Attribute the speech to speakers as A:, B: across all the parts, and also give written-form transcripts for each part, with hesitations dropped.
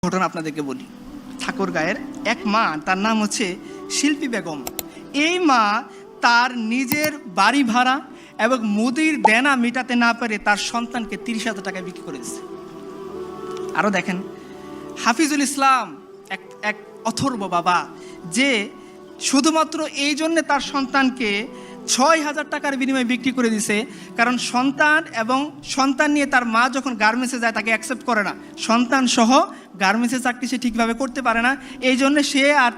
A: ঘটনা আপনাদেরকে বলি। ঠাকুরগাঁয়ের এক মা, তার নাম হচ্ছে শিল্পী বেগম। এই মা তার নিজের বাড়ি ভাড়া এবং মুদির দেনা মেটাতে না পেরে তার সন্তানকে 30,000 টাকায় বিক্রি করে দিচ্ছে। আরও দেখেন, হাফিজুল ইসলাম এক অথর্ব বাবা, যে শুধুমাত্র এই জন্যে তার সন্তানকে 6,000 টাকার বিনিময়ে বিক্রি করে দিছে, কারণ সন্তান নিয়ে তার মা যখন গার্মেন্টসে যায় তাকে অ্যাকসেপ্ট করে না। সন্তান সহ গার্মেন্টসের চাকরি সে ঠিকভাবে করতে পারে না, এই জন্যে সে আর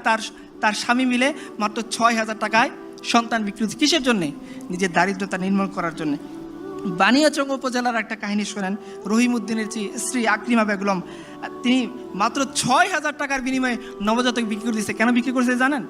A: তার স্বামী মিলে মাত্র 6,000 টাকায় সন্তান বিক্রি হচ্ছে। কিসের জন্যে? নিজের দারিদ্রতা নির্মূল করার জন্যে। বানিয়াচং উপজেলার একটা কাহিনী শোনেন। রহিমউদ্দিনের স্ত্রী আকলিমা বেগম, তিনি মাত্র 6,000 টাকার বিনিময়ে নবজাতক বিক্রি করে দিয়েছে। কেন বিক্রি করেছে জানেন?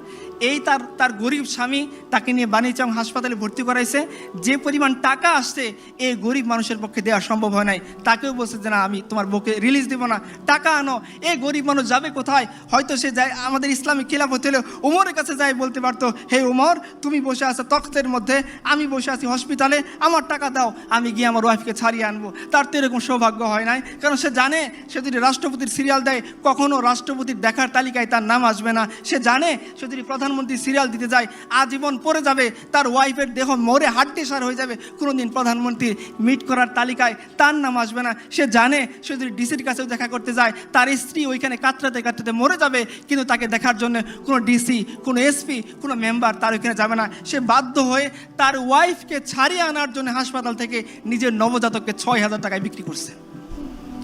A: এই তার গরিব স্বামী তাকে নিয়ে বানিয়াচং হাসপাতালে ভর্তি করাইছে। যে পরিমাণ টাকা আসছে এই গরিব মানুষের পক্ষে দেওয়া সম্ভব হয় নাই। তাকেও বলছে যে না, আমি তোমার বউকে রিলিজ দেবো না, টাকা আনো। এই গরিব মানুষ যাবে কোথায়? হয়তো সে যায় আমাদের ইসলামিক খিলাফত হলে উমরের কাছে যাই বলতে পারতো, হে উমর, তুমি বসে আছো তখ্তের মধ্যে, আমি বসে আছি হসপিটালে, আমার টাকা দাও, আমি গিয়ে আমার ওয়াইফকে ছাড়িয়ে আনবো। তার তো এরকম সৌভাগ্য হয় নাই, কারণ সে জানে সে যদি রাষ্ট্রপতির সিরিয়াল দেয় কখনো রাষ্ট্রপতির দেখার তালিকায় তার নাম আসবে না। সে জানে সে যদি প্রধানমন্ত্রী সিরিয়াল দিতে যায় আজীবন পড়ে যাবে, তার ওয়াইফের দেহ মরে হাড্ডিসার হয়ে যাবে, কোনোদিন প্রধানমন্ত্রীর মিট করার তালিকায় তার নাম আসবে না। সে জানে সে যদি ডিসির কাছেও দেখা করতে যায় তার স্ত্রী ওইখানে কাতরাতে কাতরাতে মরে যাবে, কিন্তু তাকে দেখার জন্য কোনো ডিসি, কোনো এসপি, কোনো মেম্বার তার ওইখানে যাবে না। সে বাধ্য হয়ে তার ওয়াইফকে ছাড়িয়ে আনার জন্য হাসপাতাল থেকে নিজের নবজাতককে 6,000 টাকায় বিক্রি করছে।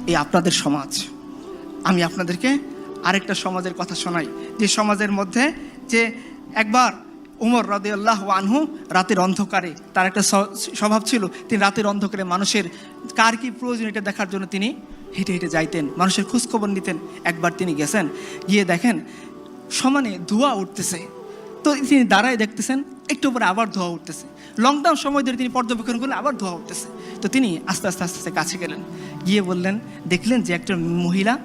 A: এই আপনাদের সমাজ। আমি আপনাদেরকে আরেকটা সমাজের কথা শোনাই, যে সমাজের মধ্যে যে একবার উমর রাদিয়াল্লাহু আনহু রাতের অন্ধকারে, তার একটা স্বভাব ছিল, তিনি রাতের অন্ধকারে মানুষের কার কি প্রয়োজন এটা দেখার জন্য তিনি হেঁটে হেঁটে যাইতেন, মানুষের খোঁজখবর নিতেন। একবার তিনি গেছেন, গিয়ে দেখেন সমানে ধোঁয়া উঠতেছে। তো তিনি দাঁড়ায় দেখতেছেন, একটু পরে আবার ধোঁয়া উঠতেছে। লকডাউন সময় ধরে তিনি পর্যবেক্ষণ করলেন, আবার ধোঁয়া উঠতেছে। তো তিনি আস্তে আস্তে আস্তে আস্তে কাছে গেলেন, গিয়ে বললেন, দেখলেন যে একটা মহিলা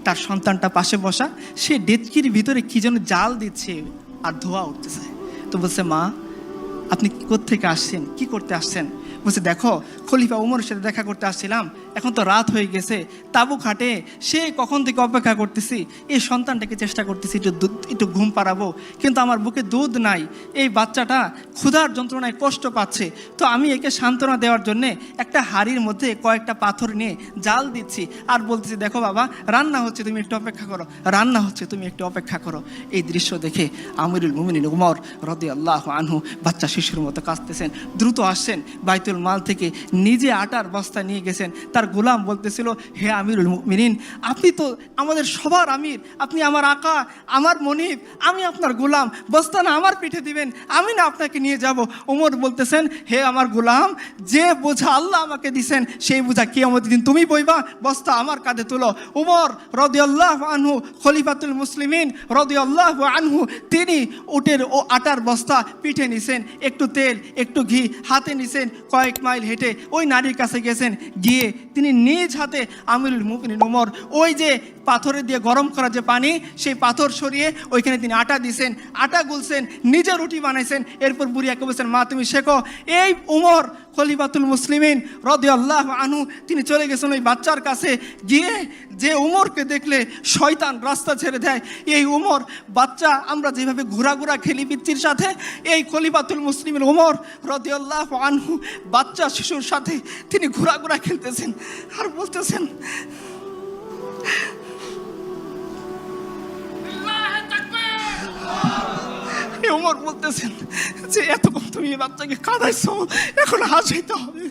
A: তার সন্তানটা পাশে বসা, সে ডেচকির ভিতরে কি যেন জাল দিচ্ছে আর ধোঁয়া উঠতেছে। তো বলছে, মা আপনি কোত্থেকে আসছেন, কি করতে আসছেন? বলছে, দেখো খলিফা উমরের সাথে দেখা করতে আসছিলাম, এখন তো রাত হয়ে গেছে, তাবু খাটে সে কখন থেকে অপেক্ষা করতেছি, এই সন্তানটাকে চেষ্টা করতেছি একটু ঘুম পাড়াবো, কিন্তু আমার বুকে দুধ নাই, এই বাচ্চাটা ক্ষুধার যন্ত্রণায় কষ্ট পাচ্ছে। তো আমি একে সান্ত্বনা দেওয়ার জন্যে একটা হাঁড়ির মধ্যে কয়েকটা পাথর নিয়ে জাল দিচ্ছি আর বলতেছি, দেখো বাবা রান্না হচ্ছে, তুমি একটু অপেক্ষা করো, রান্না হচ্ছে, তুমি একটু অপেক্ষা করো। এই দৃশ্য দেখে আমিরুল মুমিনিন উমর রাদিয়াল্লাহু আনহু বাচ্চা শিশুর মতো কাঁদতেছেন, দ্রুত আসছেন, বাইতুল মাল থেকে নিজে আটার বস্তা নিয়ে গেছেন। তার গোলাম বলতেছিল, হে আমিরুল মুমিনিন, আপনি তো আমাদের সবার আমির, আপনি আমার আকা, আমার মনিব, আমি আপনার গোলাম, বস্তা না আমার পিঠে দিবেন, আমি না আপনাকে নিয়ে যাব। ওমর বলতেছেন, হে আমার গোলাম, যে বোঝা আল্লাহ আমাকে দিছেন সেই বোঝা কিয়ামতের দিন তুমি বইবা, বস্তা আমার কাঁধে তুলো। উমর রাদিয়াল্লাহু আনহু খলিফাতুল মুসলিমিন রাদিয়াল্লাহু আনহু, তিনি উটের ও আটার বস্তা পিঠে নিছেন, একটু তেল একটু ঘি হাতে নিছেন, কয়েক মাইল হেঁটে ওই নারীর কাছে গেছেন, গিয়ে তিনি নিজ হাতে আমিরুল মুমিনিন উমর ওই যে পাথরে দিয়ে গরম করা যে পানি, সেই পাথর সরিয়ে ওইখানে তিনি আটা দিয়েছেন, আটা গুলছেন, নিজে রুটি বানাইছেন। এরপর বুড়িয়াকে বলছেন, মা তুমি শেখো। এই উমর খলিফাতুল মুসলিমিন রাদিয়াল্লাহু আনহু তিনি চলে গেছেন ওই বাচ্চার কাছে, গিয়ে যে উমরকে দেখলে শয়তান রাস্তা ছেড়ে দেয়, এই উমর বাচ্চা, আমরা যেভাবে ঘোরাঘোরা খেলি পিচ্চির সাথে, এই খলিফাতুল মুসলিমিন উমর রাদিয়াল্লাহু আনহু বাচ্চা শিশুর সাথে তিনি ঘোরাঘোরা খেলতেছেন আর বলতেছেন, উমর বলতেছেন যে এতক্ষণ তুমি এই বাচ্চাকে কাঁদাইছো, এখন হাসাইতে হবে।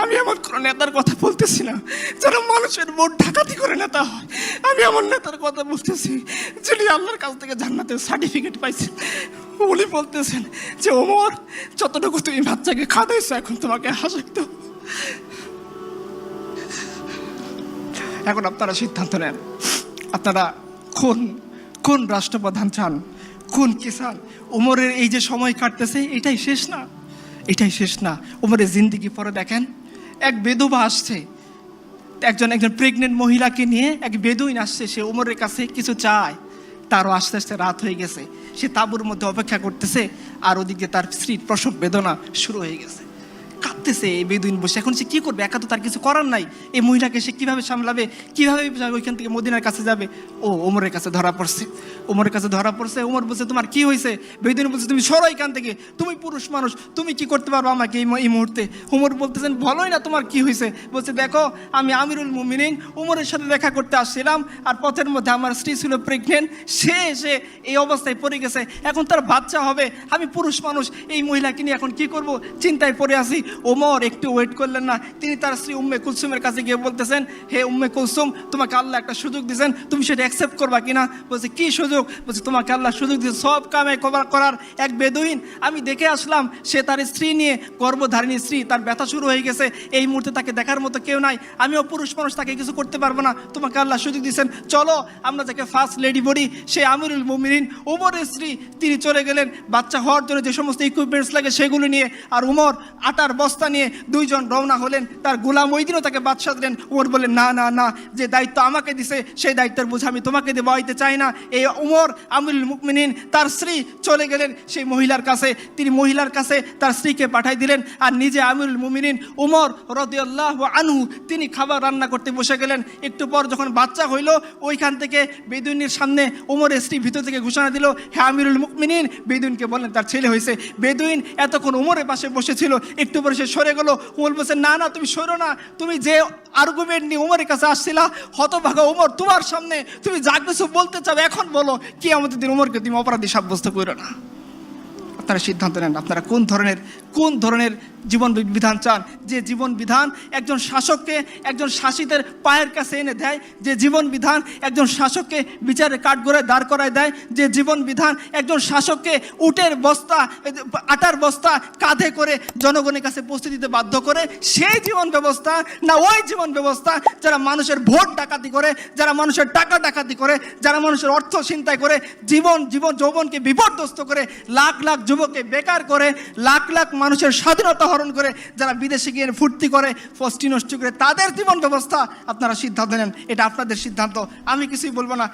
A: আমি আমার কোনো নেতার কথা বলতেছি না যারা মানুষের ভোট ডাকাতি করে নেতা হয়, আমি আমার নেতার কথা বলতেছি যিনি আল্লাহর কাছ থেকে জান্নাতের সার্টিফিকেট পাইছেন। উনি বলতেছেন যে ওমর, যতটুকু তুমি বাচ্চাকে খাওয়াইছো এখন তোমাকে হাসাইতে হবে। এখন আপনারা সিদ্ধান্ত নেন, আপনারা কোন রাষ্ট্রপ্রধান চান, কোন কি চান? উমরের এই যে সময় কাটতেছে এটাই শেষ না, এটাই শেষ না। উমরের জিন্দিগি পরে দেখেন, এক বেদুবা আসছে, একজন প্রেগনেন্ট মহিলাকে নিয়ে এক বেদুইন আসছে, সে উমরের কাছে কিছু চায়। তারও আস্তে আস্তে রাত হয়ে গেছে, সে তাঁবুর মধ্যে অপেক্ষা করতেছে, আর ওদিকে তার স্ত্রীর প্রসব বেদনা শুরু হয়ে গেছে। কাঁদতেছে এই বেদুইন বসে। এখন সে কী করবে? একা তো তার কিছু করার নাই। এই মহিলাকে সে কীভাবে সামলাবে, কীভাবে ওইখান থেকে মদিনার কাছে যাবে? ও ওমরের কাছে ধরা পড়ছে। ওমরের কাছে ধরা পড়ছে। ওমর বলছে, তোমার কি হয়েছে? বেদুইন বলছে, তুমি সরো এখান থেকে, তুমি পুরুষ মানুষ, তুমি কি করতে পারবো আমাকে এই মুহূর্তে? ওমর বলতেছেন, বলোই না তোমার কি হয়েছে। বলছে, দেখো আমি আমিরুল মুমিনিন ওমরের সাথে দেখা করতে আসছিলাম, আর পথের মধ্যে আমার স্ত্রী ছিল প্রেগনেন্ট, সে এসে এই অবস্থায় পড়ে গেছে, এখন তার বাচ্চা হবে, আমি পুরুষ মানুষ, এই মহিলাকে নিয়ে এখন কি করব, চিন্তায় পড়ে আসি। ওমর একটু ওয়েট করলেন না, তিনি তার স্ত্রী উম্মে কুলসুমের কাছে গিয়ে বলতেছেন, হে উম্মে কুলসুম, তোমাকে আল্লাহ একটা সুযোগ দিয়েছেন, তুমি সেটা অ্যাকসেপ্ট করবা কিনা? বলছে, কি সুযোগ? বলছে, তোমাকে আল্লাহ সুযোগ দিয়েছে সব কামে করার। এক বেদুইন আমি দেখে আসলাম, সে তার স্ত্রী নিয়ে, গর্ভধারিণী স্ত্রী, তার ব্যথা শুরু হয়ে গেছে, এই মুহূর্তে তাকে দেখার মতো কেউ নাই, আমিও পুরুষ মানুষ, তাকে কিছু করতে পারবো না, তোমাকে আল্লাহ সুযোগ দিয়েছেন, চলো আমরা যাকে ফার্স্ট লেডি বলি, সে আমিরুল মুমিনিন ওমরের স্ত্রী, তিনি চলে গেলেন বাচ্চা হওয়ার জন্য যে সমস্ত ইকুইপমেন্টস লাগে সেগুলো নিয়ে। আর উমর আটার বস্তা নিয়ে দুইজন রওনা হলেন। তার গোলাম ওই দিনও তাকে বাদশা দিলেন। উমর বললেন, না না না, যে দায়িত্ব আমাকে দিছে সেই দায়িত্বের বোঝা আমি তোমাকে দেওয়াইতে চাই না। এই উমর আমিরুল মুমিনিন তার স্ত্রী চলে গেলেন সেই মহিলার কাছে, তিনি মহিলার কাছে তার স্ত্রীকে পাঠাই দিলেন, আর নিজে আমিরুল মুমিনিন উমর রাদিয়াল্লাহু আনহু তিনি খাবার রান্না করতে বসে গেলেন। একটু পর যখন বাচ্চা হইল, ওইখান থেকে বেদুইনের সামনে উমরের স্ত্রী ভিতর থেকে ঘোষণা দিল, হে আমিরুল মুমিনিন, বেদুইনকে বলেন তার ছেলে হয়েছে। বেদুইন এতক্ষণ উমরের পাশে বসেছিল, একটু পরে সে সরে গেল। উমর বলছে, না না, তুমি সরো না, তুমি যে আর্গুমেন্ট নিয়ে উমরের কাছে আসছিলা, হতভাগা উমর, তোমার সামনে তুমি যা কিছু বলতে চাও এখন বলো, কি আমাদের দিন উমরকে তুমি অপরাধী সাব্যস্ত করো না। আপনারা সিদ্ধান্ত নেন, আপনারা কোন ধরনের জীবন বিধান চান। যে জীবন বিধান একজন শাসককে একজন শাসিতের পায়ের কাছে এনে দেয়, যে জীবন বিধান একজন শাসককে বিচারে কাঠগড়ায় দাঁড় করায় দেয়, যে জীবন বিধান একজন শাসককে উটের বস্তা, আটার বস্তা কাঁধে করে জনগণের কাছে পৌঁছে দিতে বাধ্য করে, সেই জীবন ব্যবস্থা না ওই জীবন ব্যবস্থা যারা মানুষের ভোট ডাকাতি করে, যারা মানুষের টাকা ডাকাতি করে, যারা মানুষের অর্থ ছিনতাই করে, জীবন যৌবনকে বিপর্যস্ত করে, লাখ লাখ যুবককে বেকার করে, লাখ লাখ মানুষের স্বাধীনতা হরণ করে, যারা বিদেশে গিয়ে ফুর্তি করে, ফষ্টি নষ্ট করে, তাদের জীবন ব্যবস্থা আপনারা সিদ্ধান্ত নেন। এটা আপনাদের সিদ্ধান্ত, আমি কিছুই বলবো না।